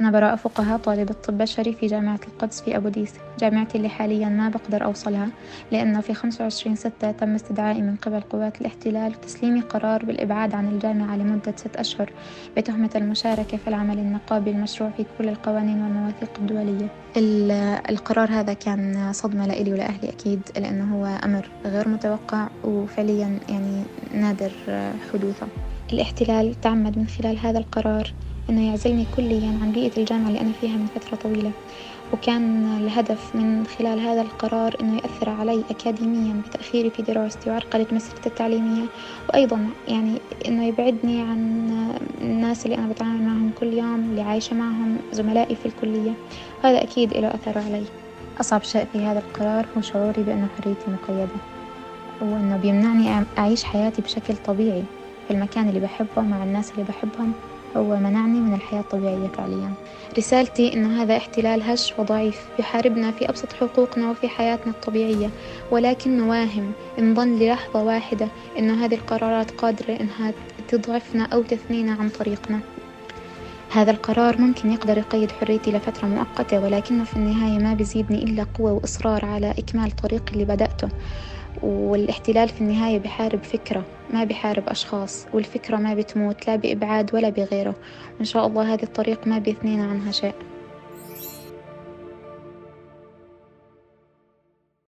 أنا براءة فقهاء، طالبة طب بشري في جامعة القدس في أبو ديس، جامعتي اللي حاليا ما بقدر أوصلها لأنه في 25/6 تم استدعائي من قبل قوات الاحتلال وتسليمي قرار بالإبعاد عن الجامعة لمدة 6 أشهر بتهمة المشاركة في العمل النقابي المشروع في كل القوانين والمواثيق الدولية. القرار هذا كان صدمة لإلي ولأهلي أكيد، لأنه هو أمر غير متوقع وفعليا يعني نادر حدوثه. الاحتلال تعمد من خلال هذا القرار إنه يعزلني كليا عن بيئة الجامعة اللي أنا فيها من فترة طويلة، وكان الهدف من خلال هذا القرار إنه يأثر علي أكاديميا بتأخيري في دراستي وعرقلة مسيرتي التعليمية، وأيضا يعني إنه يبعدني عن الناس اللي أنا بتعامل معهم كل يوم، اللي عايشة معهم زملائي في الكلية. هذا أكيد له أثر علي. أصعب شيء في هذا القرار هو شعوري بأنه حريتي مقيدة، وإنه بيمنعني أعيش حياتي بشكل طبيعي في المكان اللي بحبه مع الناس اللي بحبهم. هو منعني من الحياة الطبيعية فعليا. رسالتي إنه هذا احتلال هش وضعيف يحاربنا في أبسط حقوقنا وفي حياتنا الطبيعية، ولكنه واهم نظن للحظة واحدة إنه هذه القرارات قادرة إنها تضعفنا أو تثنينا عن طريقنا. هذا القرار ممكن يقدر يقيد حريتي لفترة مؤقتة، ولكنه في النهاية ما بيزيدني إلا قوة وإصرار على إكمال طريق اللي بدأته. والاحتلال في النهاية بحارب فكرة، ما بحارب أشخاص، والفكرة ما بتموت لا بإبعاد ولا بغيره، وإن شاء الله هذه الطريق ما بيثنينا عنها شيء.